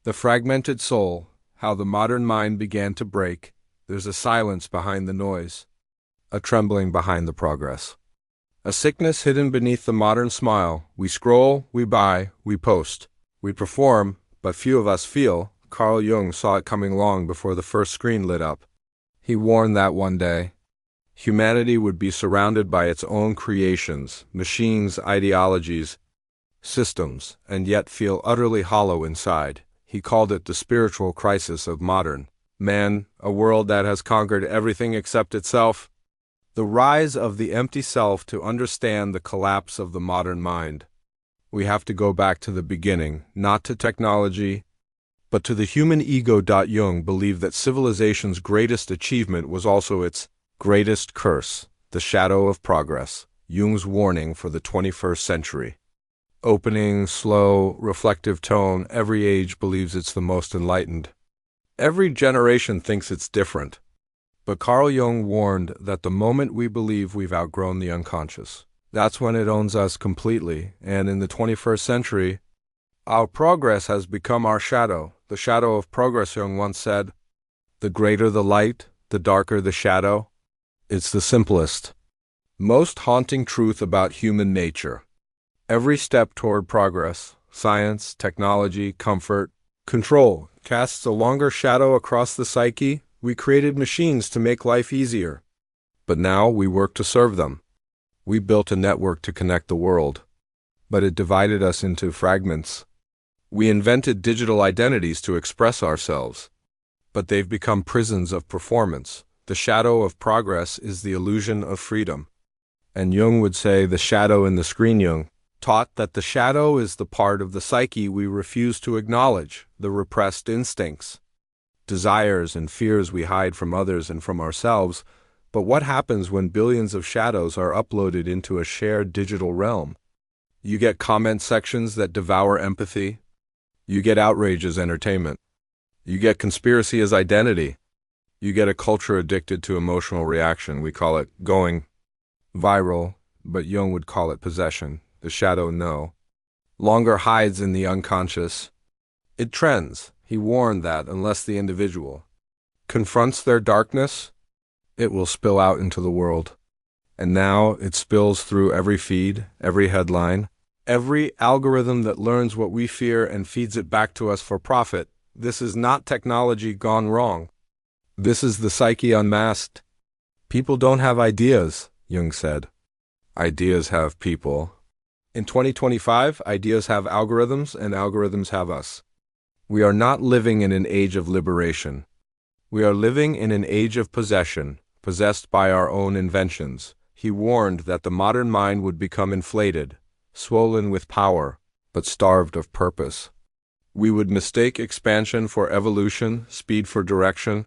The fragmented soul, how the modern mind began to break. There's a silence behind the noise, a trembling behind the progress. A sickness hidden beneath the modern smile. We scroll, we buy, we post. We perform, but few of us feel. Carl Jung saw it coming long before the first screen lit up. He warned that one day humanity would be surrounded by its own creations, machines, ideologies, systems, and yet feel utterly hollow inside. He called it the spiritual crisis of modern man, a world that has conquered everything except itself. The rise of the empty self. To understand the collapse of the modern mind, we have to go back to the beginning, not to technology, but to the human ego. Jung believed that civilization's greatest achievement was also its greatest curse, the shadow of progress, Jung's warning for the 21st century. Opening, slow, reflective tone. Every age believes it's the most enlightened. Every generation thinks it's different. But Carl Jung warned that the moment we believe we've outgrown the unconscious, that's when it owns us completely. And in the 21st century, our progress has become our shadow. The shadow of progress, Jung once said. The greater the light, the darker the shadow. It's the simplest, most haunting truth about human nature. Every step toward progress, science, technology, comfort, control, casts a longer shadow across the psyche. We created machines to make life easier, but now we work to serve them. We built a network to connect the world, but it divided us into fragments. We invented digital identities to express ourselves, but they've become prisons of performance. The shadow of progress is the illusion of freedom. And Jung would say the shadow in the screen. Jung taught that the shadow is the part of the psyche we refuse to acknowledge, the repressed instincts, desires and fears we hide from others and from ourselves. But what happens when billions of shadows are uploaded into a shared digital realm? You get comment sections that devour empathy. You get outrage as entertainment. You get conspiracy as identity. You get a culture addicted to emotional reaction. We call it going viral, but Jung would call it possession. The shadow no longer hides in the unconscious. It trends. He warned that unless the individual confronts their darkness, it will spill out into the world. And now it spills through every feed, every headline, every algorithm that learns what we fear and feeds it back to us for profit. This is not technology gone wrong. This is the psyche unmasked. People don't have ideas, Jung said. Ideas have people. In 2025, ideas have algorithms, and algorithms have us. We are not living in an age of liberation. We are living in an age of possession, possessed by our own inventions. He warned that the modern mind would become inflated, swollen with power, but starved of purpose. We would mistake expansion for evolution, speed for direction,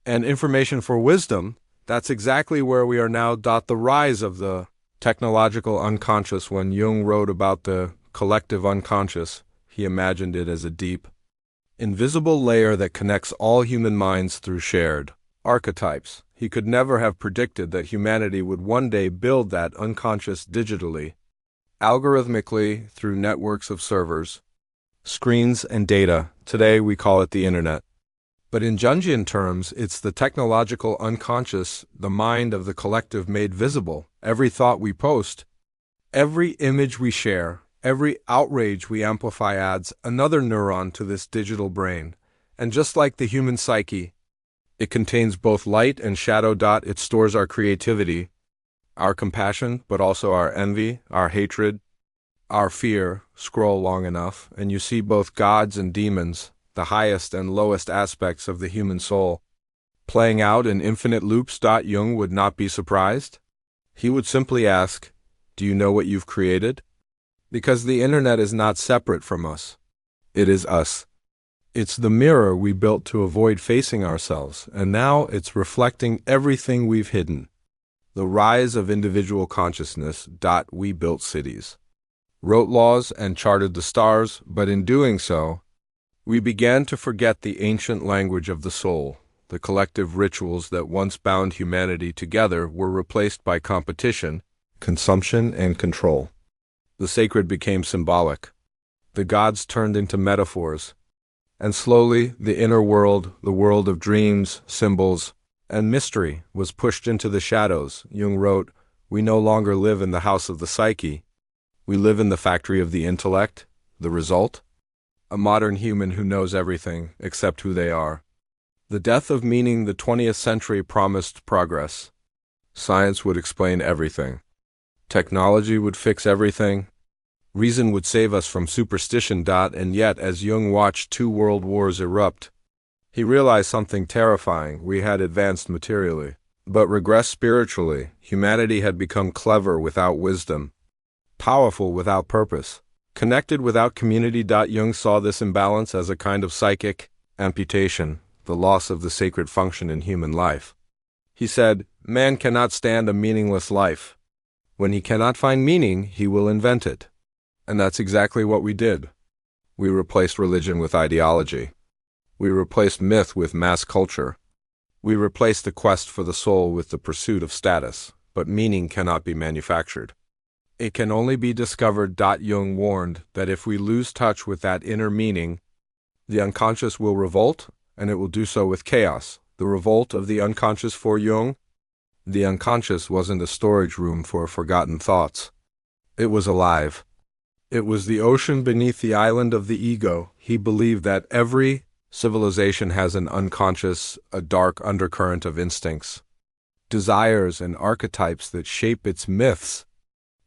and information for wisdom. That's exactly where we are now. The rise of the technological unconscious. When Jung wrote about the collective unconscious, he imagined it as a deep, invisible layer that connects all human minds through shared archetypes. He could never have predicted that humanity would one day build that unconscious digitally, algorithmically, through networks of servers, screens, and data. Today we call it the internet. But in Jungian terms, it's the technological unconscious, the mind of the collective made visible. Every thought we post, every image we share, every outrage we amplify adds another neuron to this digital brain. And just like the human psyche, it contains both light and shadow. It stores our creativity, our compassion, but also our envy, our hatred, our fear. Scroll long enough, and you see both gods and demons, the highest and lowest aspects of the human soul, playing out in infinite loops. Jung would not be surprised. He would simply ask, do you know what you've created? Because the internet is not separate from us. It is us. It's the mirror we built to avoid facing ourselves, and now it's reflecting everything we've hidden. The rise of individual consciousness. We built cities, wrote laws, and charted the stars, but in doing so, we began to forget the ancient language of the soul. The collective rituals that once bound humanity together were replaced by competition, consumption, and control. The sacred became symbolic. The gods turned into metaphors. And slowly, the inner world, the world of dreams, symbols, and mystery, was pushed into the shadows. Jung wrote, "We no longer live in the house of the psyche. We live in the factory of the intellect." The result? A modern human who knows everything except who they are. The death of meaning. The 20th century promised progress. Science would explain everything. Technology would fix everything. Reason would save us from superstition. And yet, as Jung watched 2 world wars erupt, he realized something terrifying. We had advanced materially, but regressed spiritually. Humanity had become clever without wisdom, powerful without purpose, connected without community. Jung saw this imbalance as a kind of psychic amputation, the loss of the sacred function in human life. He said, "Man cannot stand a meaningless life. When he cannot find meaning, he will invent it." And that's exactly what we did. We replaced religion with ideology. We replaced myth with mass culture. We replaced the quest for the soul with the pursuit of status. But meaning cannot be manufactured. It can only be discovered. Jung warned that if we lose touch with that inner meaning, the unconscious will revolt, and it will do so with chaos. The revolt of the unconscious for Jung? The unconscious wasn't a storage room for forgotten thoughts. It was alive. It was the ocean beneath the island of the ego. He believed that every civilization has an unconscious, a dark undercurrent of instincts, desires and archetypes that shape its myths,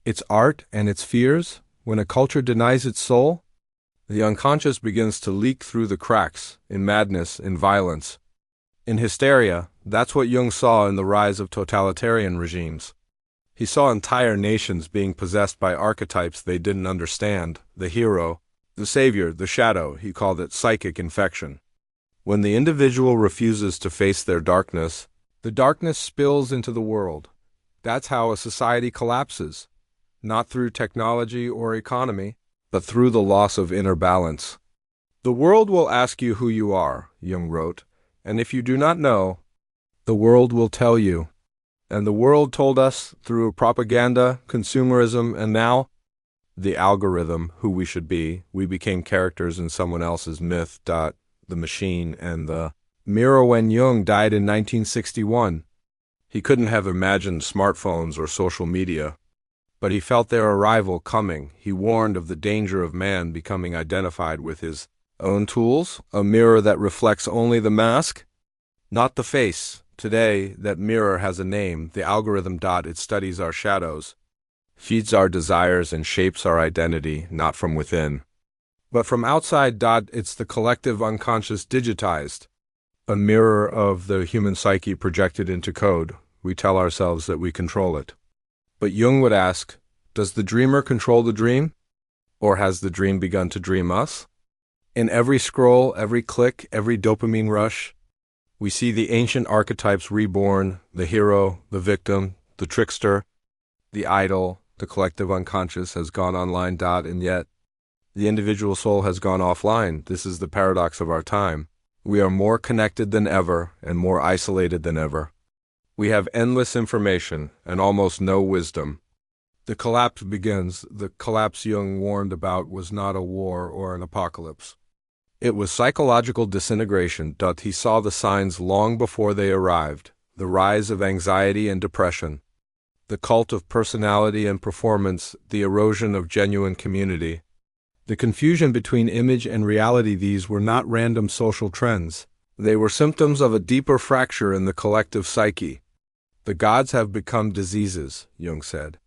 its art and its fears. When a culture denies its soul, the unconscious begins to leak through the cracks, in madness, in violence, in hysteria. That's what Jung saw in the rise of totalitarian regimes. He saw entire nations being possessed by archetypes they didn't understand: the hero, the savior, the shadow. He called it psychic infection. When the individual refuses to face their darkness, the darkness spills into the world. That's how a society collapses, not through technology or economy, but through the loss of inner balance. "The world will ask you who you are," Jung wrote, "and if you do not know, the world will tell you." And the world told us through propaganda, consumerism, and now the algorithm who we should be. We became characters in someone else's myth. The machine and the mirror. When Jung died in 1961, he couldn't have imagined smartphones or social media, but he felt their arrival coming. He warned of the danger of man becoming identified with his own tools, a mirror that reflects only the mask, not the face. Today, that mirror has a name, the algorithm. It studies our shadows, feeds our desires, and shapes our identity, not from within, but from outside. It's the collective unconscious digitized, a mirror of the human psyche projected into code. We tell ourselves that we control it. But Jung would ask, does the dreamer control the dream? Or has the dream begun to dream us? In every scroll, every click, every dopamine rush, we see the ancient archetypes reborn: the hero, the victim, the trickster, the idol. The collective unconscious has gone online. And yet, the individual soul has gone offline. This is the paradox of our time. We are more connected than ever and more isolated than ever. We have endless information and almost no wisdom. The collapse begins. The collapse Jung warned about was not a war or an apocalypse. It was psychological disintegration. He saw the signs long before they arrived: the rise of anxiety and depression, the cult of personality and performance, the erosion of genuine community, the confusion between image and reality. These were not random social trends. They were symptoms of a deeper fracture in the collective psyche. The gods have become diseases, Jung said.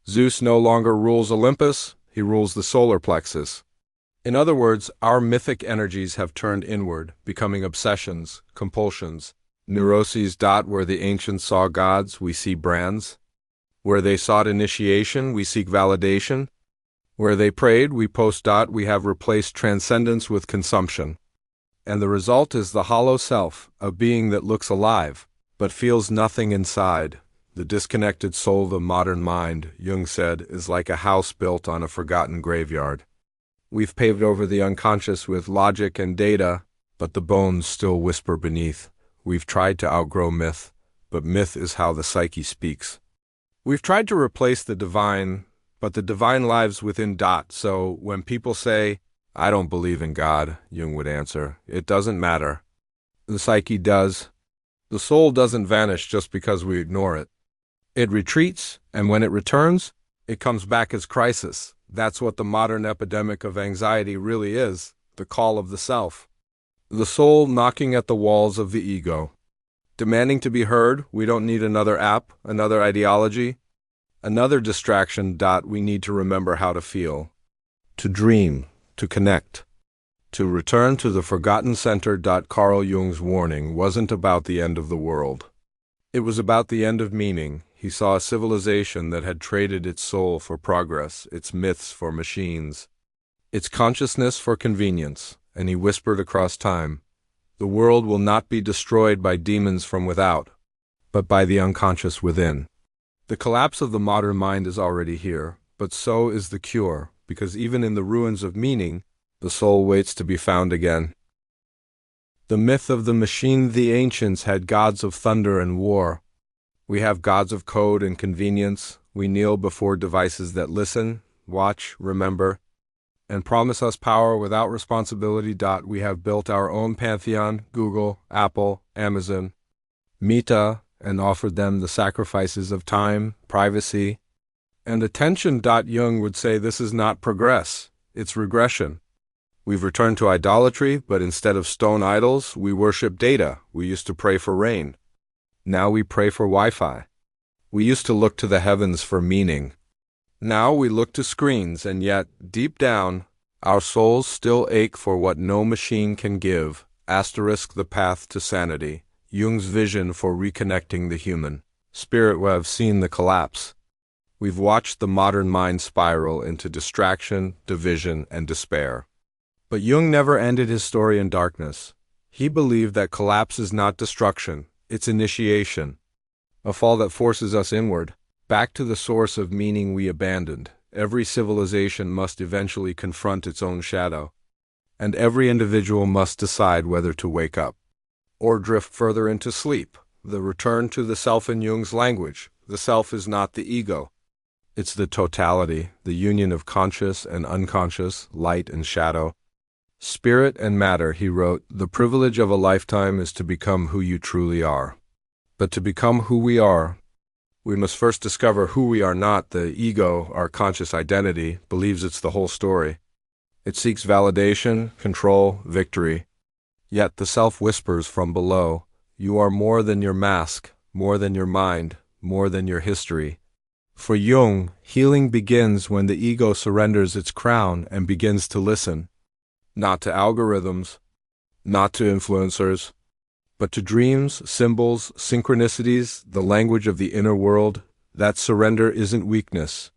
Zeus no longer rules Olympus, he rules the solar plexus. In other words, our mythic energies have turned inward, becoming obsessions, compulsions, neuroses. Where the ancients saw gods, we see brands. Where they sought initiation, we seek validation. Where they prayed, we post. We have replaced transcendence with consumption. And the result is the hollow self, a being that looks alive, but feels nothing inside. The disconnected soul. The modern mind, Jung said, is like a house built on a forgotten graveyard. We've paved over the unconscious with logic and data, but the bones still whisper beneath. We've tried to outgrow myth, but myth is how the psyche speaks. We've tried to replace the divine, but the divine lives within. So when people say, I don't believe in God, Jung would answer. It doesn't matter. The psyche does. The soul doesn't vanish just because we ignore it. It retreats, and when it returns, it comes back as crisis. That's what the modern epidemic of anxiety really is, the call of the self. The soul knocking at the walls of the ego. Demanding to be heard, we don't need another app, another ideology, another distraction. We need to remember how to feel, to dream, to connect, to return to the forgotten center. Carl Jung's warning wasn't about the end of the world. It was about the end of meaning. He saw a civilization that had traded its soul for progress, its myths for machines, its consciousness for convenience, and he whispered across time, "The world will not be destroyed by demons from without, but by the unconscious within." The collapse of the modern mind is already here, but so is the cure, because even in the ruins of meaning, the soul waits to be found again. The myth of the machine. The ancients had gods of thunder and war. We have gods of code and convenience. We kneel before devices that listen, watch, remember, and promise us power without responsibility. We have built our own pantheon, Google, Apple, Amazon, Meta, and offered them the sacrifices of time, privacy, and attention. Jung would say this is not progress, it's regression. We've returned to idolatry, but instead of stone idols, we worship data. We used to pray for rain. Now we pray for Wi-Fi. We used to look to the heavens for meaning. Now we look to screens, and yet, deep down, our souls still ache for what no machine can give. The path to sanity. Jung's vision for reconnecting the human spirit. We have seen the collapse. We've watched the modern mind spiral into distraction, division, and despair. But Jung never ended his story in darkness. He believed that collapse is not destruction, it's initiation. A fall that forces us inward, back to the source of meaning we abandoned. Every civilization must eventually confront its own shadow, and every individual must decide whether to wake up or drift further into sleep. The return to the self. In Jung's language, the self is not the ego. It's the totality, the union of conscious and unconscious, light and shadow, spirit and matter. He wrote, "The privilege of a lifetime is to become who you truly are. But to become who we are, we must first discover who we are not." The ego, our conscious identity, believes it's the whole story. It seeks validation, control, victory. Yet the self whispers from below, "You are more than your mask, more than your mind, more than your history." For Jung, healing begins when the ego surrenders its crown and begins to listen. Not to algorithms, not to influencers, but to dreams, symbols, synchronicities, the language of the inner world. That surrender isn't weakness.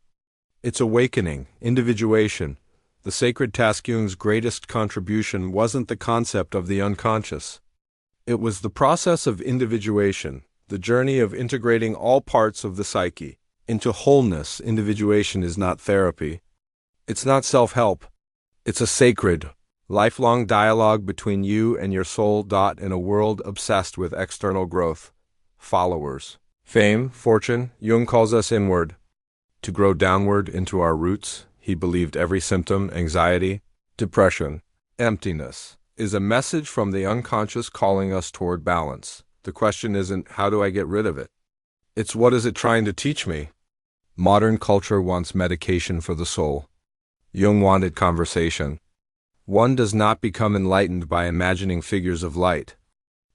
It's awakening, individuation. The sacred task. Jung's greatest contribution wasn't the concept of the unconscious. It was the process of individuation, the journey of integrating all parts of the psyche into wholeness. Individuation is not therapy. It's not self-help. It's a sacred, lifelong dialogue between you and your soul. In a world obsessed with external growth, followers, fame, fortune, Jung calls us inward, to grow downward into our roots. He believed every symptom, anxiety, depression, emptiness, is a message from the unconscious calling us toward balance. The question isn't, how do I get rid of it? It's, what is it trying to teach me? Modern culture wants medication for the soul. Jung wanted conversation. One does not become enlightened by imagining figures of light,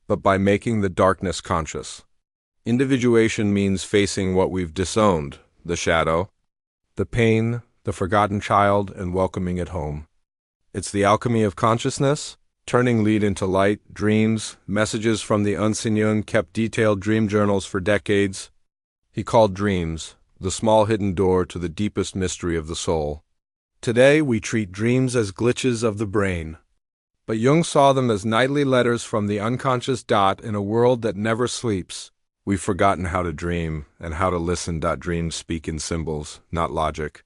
but by making the darkness conscious. Individuation means facing what we've disowned, the shadow, the pain, the forgotten child, and welcoming it home. It's the alchemy of consciousness, turning lead into light, dreams, messages from the unseen. Jung kept detailed dream journals for decades. He called dreams the small hidden door to the deepest mystery of the soul. Today, we treat dreams as glitches of the brain, but Jung saw them as nightly letters from the unconscious. In a world that never sleeps, we've forgotten how to dream and how to listen. Dreams speak in symbols, not logic.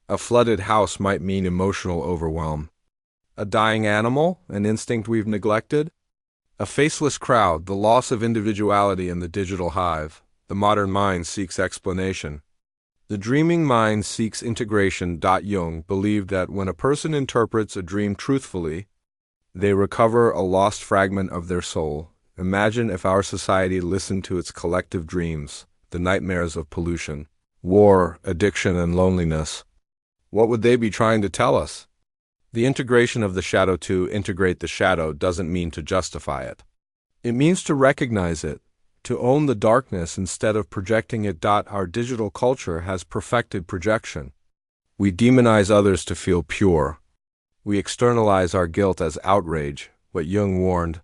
A flooded house might mean emotional overwhelm. A dying animal, an instinct we've neglected. A faceless crowd, the loss of individuality in the digital hive. The modern mind seeks explanation. The dreaming mind seeks integration. Jung believed that when a person interprets a dream truthfully, they recover a lost fragment of their soul. Imagine if our society listened to its collective dreams, the nightmares of pollution, war, addiction, and loneliness. What would they be trying to tell us? The integration of the shadow. To integrate the shadow doesn't mean to justify it. It means to recognize it, to own the darkness instead of projecting it. Our digital culture has perfected projection. We demonize others to feel pure. We externalize our guilt as outrage. What Jung warned,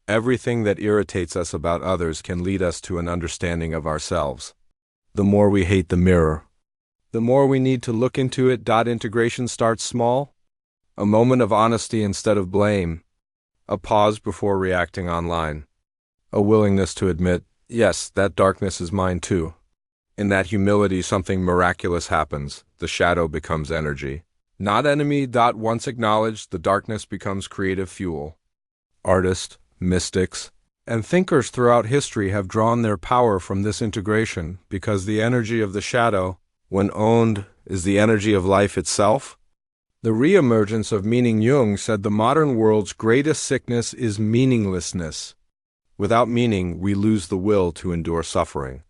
everything that irritates us about others can lead us to an understanding of ourselves. The more we hate the mirror, the more we need to look into it. Integration starts small. A moment of honesty instead of blame. A pause before reacting online. A willingness to admit, yes, that darkness is mine too. In that humility, something miraculous happens. The shadow becomes energy, not enemy. Once acknowledged, the darkness becomes creative fuel. Artists, mystics, and thinkers throughout history have drawn their power from this integration, because the energy of the shadow, when owned, is the energy of life itself. The re-emergence of meaning. Jung said the modern world's greatest sickness is meaninglessness. Without meaning, we lose the will to endure suffering.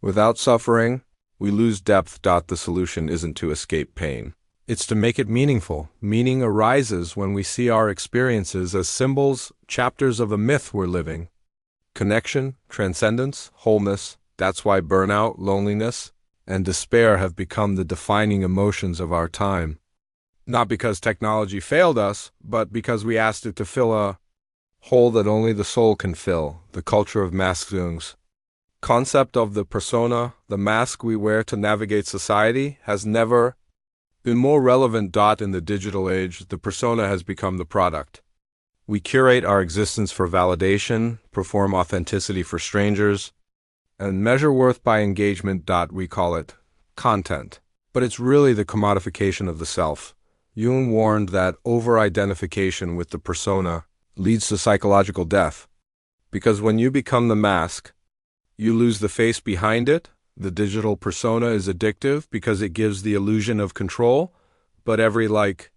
Without suffering, we lose depth. The solution isn't to escape pain. It's to make it meaningful. Meaning arises when we see our experiences as symbols, chapters of a myth we're living. Connection, transcendence, wholeness. That's why burnout, loneliness, and despair have become the defining emotions of our time. Not because technology failed us, but because we asked it to fill a hole that only the soul can fill. The culture of masks. Jung's concept of the persona, the mask we wear to navigate society, has never been more relevant. In the digital age, the persona has become the product. We curate our existence for validation, perform authenticity for strangers, and measure worth by engagement. We call it content. But it's really the commodification of the self. Jung warned that over-identification with the persona leads to psychological death. Because when you become the mask, you lose the face behind it. The digital persona is addictive because it gives the illusion of control, but every like,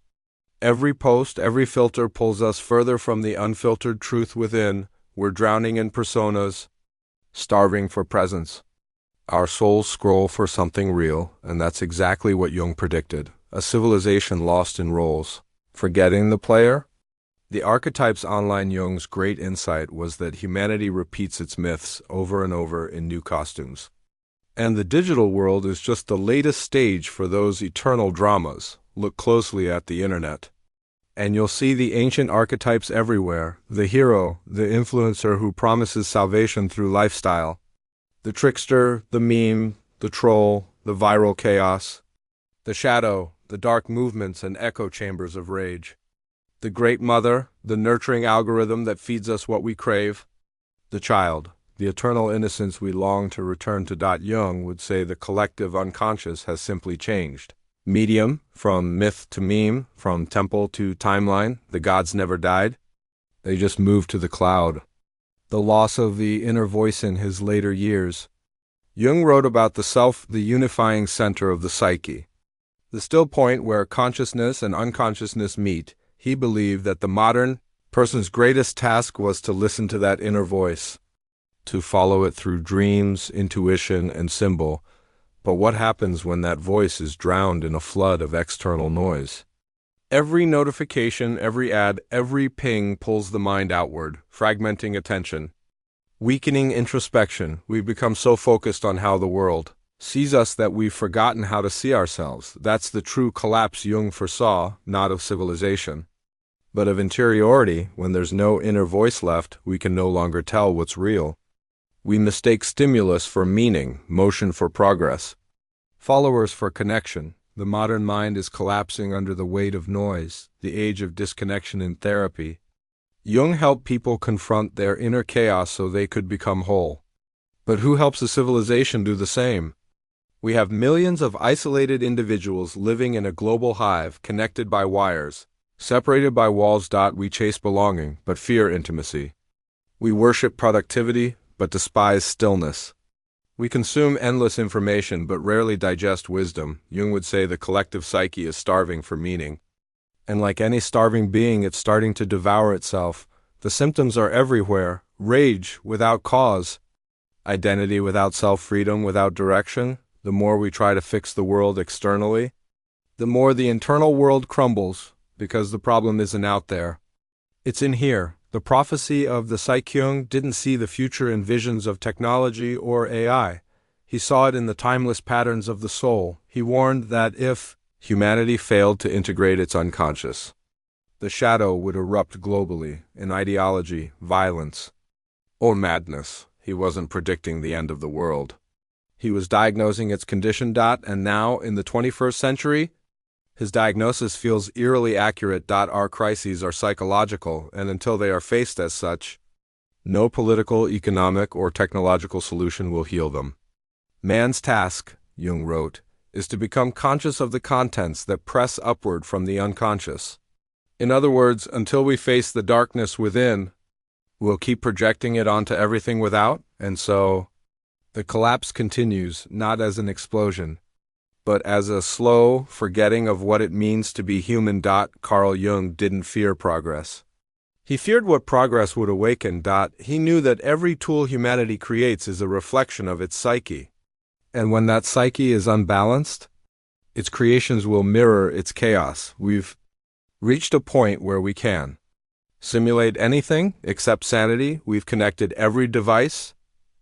every post, every filter pulls us further from the unfiltered truth within. We're drowning in personas, starving for presence. Our souls scroll for something real, and that's exactly what Jung predicted. A civilization lost in roles, forgetting the player. The Archetypes online. Jung's great insight was that humanity repeats its myths over and over in new costumes. And the digital world is just the latest stage for those eternal dramas. Look closely at the internet, and you'll see the ancient archetypes everywhere. The hero, the influencer who promises salvation through lifestyle. The trickster, the meme, the troll, the viral chaos. The shadow, the dark movements and echo chambers of rage. The great mother, the nurturing algorithm that feeds us what we crave. The child, the eternal innocence we long to return to. Jung would say the collective unconscious has simply changed. Medium, from myth to meme, from temple to timeline. The gods never died. They just moved to the cloud. The loss of the inner voice in his later years. Jung wrote about the self, the unifying center of the psyche. The still point where consciousness and unconsciousness meet. He believed that the modern person's greatest task was to listen to that inner voice, to follow it through dreams, intuition, and symbol. But what happens when that voice is drowned in a flood of external noise? Every notification, every ad, every ping pulls the mind outward, fragmenting attention, weakening introspection. We've become so focused on how the world sees us that we've forgotten how to see ourselves. That's the true collapse Jung foresaw, not of civilization, but of interiority. When there's no inner voice left, we can no longer tell what's real. We mistake stimulus for meaning, motion for progress, followers for connection. The modern mind is collapsing under the weight of noise, the age of disconnection in therapy. Jung helped people confront their inner chaos so they could become whole. But who helps a civilization do the same? We have millions of isolated individuals living in a global hive, connected by wires, separated by walls. We chase belonging, but fear intimacy. We worship productivity, but despise stillness. We consume endless information but rarely digest wisdom. Jung would say the collective psyche is starving for meaning. And like any starving being, it's starting to devour itself. The symptoms are everywhere: rage without cause, identity without self-freedom, without direction. The more we try to fix the world externally, the more the internal world crumbles, because the problem isn't out there. It's in here. The prophecy of the Jung didn't see the future in visions of technology or AI. He saw it in the timeless patterns of the soul. He warned that if humanity failed to integrate its unconscious, the shadow would erupt globally in ideology, violence, or madness. He wasn't predicting the end of the world. He was diagnosing its condition. And now, in the 21st century, his diagnosis feels eerily accurate. Our crises are psychological, and until they are faced as such, no political, economic, or technological solution will heal them. Man's task, Jung wrote, is to become conscious of the contents that press upward from the unconscious. In other words, until we face the darkness within, we'll keep projecting it onto everything without, and so the collapse continues, not as an explosion, but as a slow forgetting of what it means to be human. Carl Jung didn't fear progress. He feared what progress would awaken. He knew that every tool humanity creates is a reflection of its psyche. And when that psyche is unbalanced, its creations will mirror its chaos. We've reached a point where we can simulate anything except sanity. We've connected every device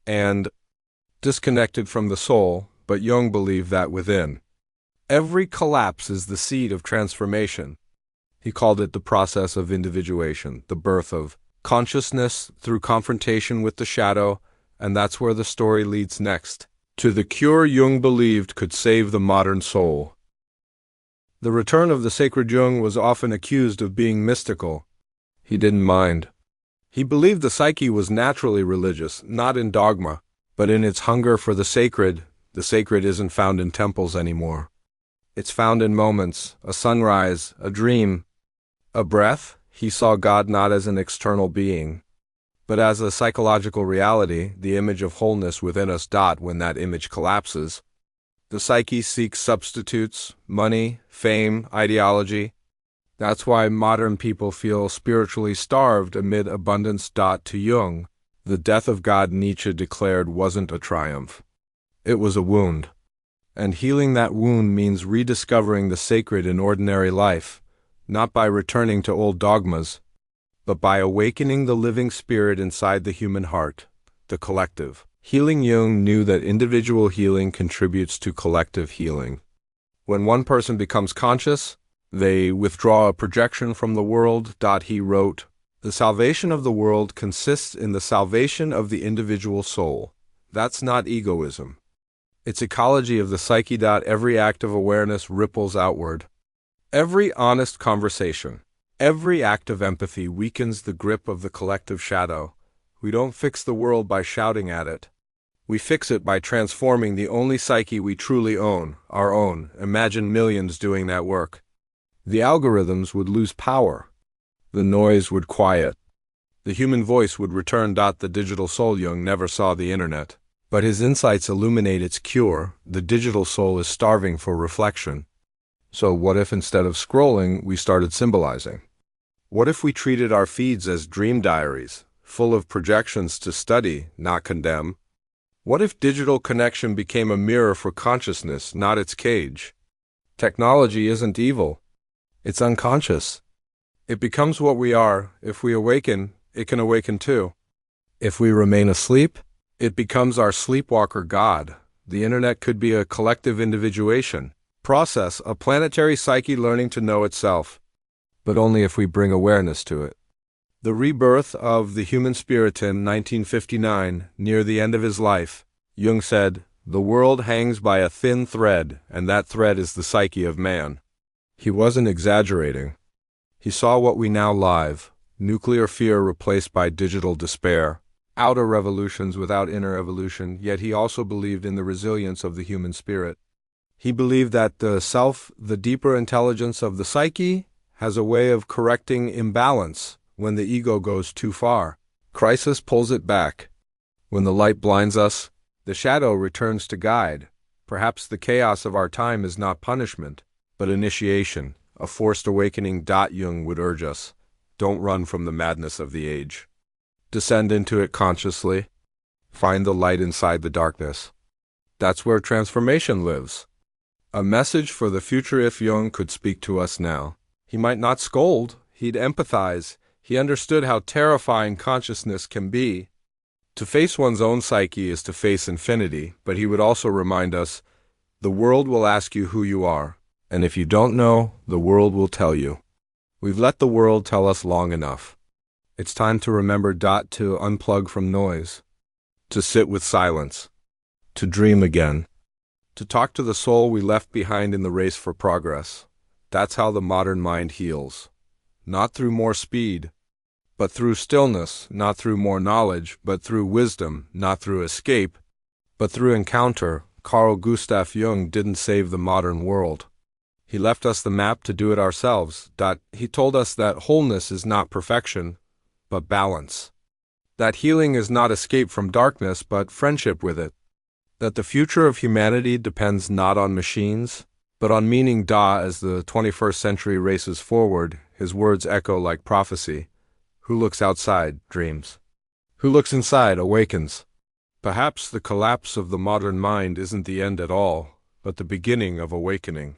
and disconnected from the soul, but Jung believed that within every collapse is the seed of transformation. He called it the process of individuation, the birth of consciousness through confrontation with the shadow, and that's where the story leads next, to the cure Jung believed could save the modern soul. The return of the sacred Jung was often accused of being mystical. He didn't mind. He believed the psyche was naturally religious, not in dogma, but in its hunger for the sacred. The sacred isn't found in temples anymore. It's found in moments, a sunrise, a dream, a breath. He saw God not as an external being, but as a psychological reality, the image of wholeness within us. When that image collapses, the psyche seeks substitutes: money, fame, ideology. That's why modern people feel spiritually starved amid abundance. To Jung, the death of God, Nietzsche declared, wasn't a triumph. It was a wound. And healing that wound means rediscovering the sacred in ordinary life, not by returning to old dogmas, but by awakening the living spirit inside the human heart, the collective. Healing. Jung knew that individual healing contributes to collective healing. When one person becomes conscious, they withdraw a projection from the world. He wrote, "The salvation of the world consists in the salvation of the individual soul. That's not egoism. It's ecology of the psyche. Every act of awareness ripples outward. Every honest conversation, every act of empathy weakens the grip of the collective shadow. We don't fix the world by shouting at it. We fix it by transforming the only psyche we truly own, our own. Imagine millions doing that work. The algorithms would lose power. The noise would quiet. The human voice would return. The digital soul. Jung never saw the internet, but his insights illuminate its cure. The digital soul is starving for reflection. So what if instead of scrolling, we started symbolizing? What if we treated our feeds as dream diaries, full of projections to study, not condemn? What if digital connection became a mirror for consciousness, not its cage? Technology isn't evil. It's unconscious. It becomes what we are. If we awaken, it can awaken too. If we remain asleep, it becomes our sleepwalker god. The internet could be a collective individuation process, a planetary psyche learning to know itself, but only if we bring awareness to it. The rebirth of the human spirit. In 1959, near the end of his life, Jung said, "The world hangs by a thin thread, and that thread is the psyche of man." He wasn't exaggerating. He saw what we now live: nuclear fear replaced by digital despair, outer revolutions without inner evolution. Yet he also believed in the resilience of the human spirit. He believed that the self, the deeper intelligence of the psyche, has a way of correcting imbalance when the ego goes too far. Crisis pulls it back. When the light blinds us, The shadow returns to guide. Perhaps the chaos of our time is not punishment, but initiation, a forced awakening. Jung would urge us, don't run from the madness of the age. Descend into it consciously. Find the light inside the darkness. That's where transformation lives. A message for the future. If Jung could speak to us now, he might not scold, he'd empathize. He understood how terrifying consciousness can be. To face one's own psyche is to face infinity, but he would also remind us, the world will ask you who you are, and if you don't know, the world will tell you. We've let the world tell us long enough. It's time to remember. To unplug from noise, to sit with silence, to dream again, to talk to the soul we left behind in the race for progress. That's how the modern mind heals. Not through more speed, but through stillness, not through more knowledge, but through wisdom, not through escape, but through encounter. Carl Gustav Jung didn't save the modern world. He left us the map to do it ourselves. He told us that wholeness is not perfection, but balance. That healing is not escape from darkness, but friendship with it. That the future of humanity depends not on machines, but on meaning. As the 21st century races forward, his words echo like prophecy. Who looks outside, dreams. Who looks inside, awakens. Perhaps the collapse of the modern mind isn't the end at all, but the beginning of awakening.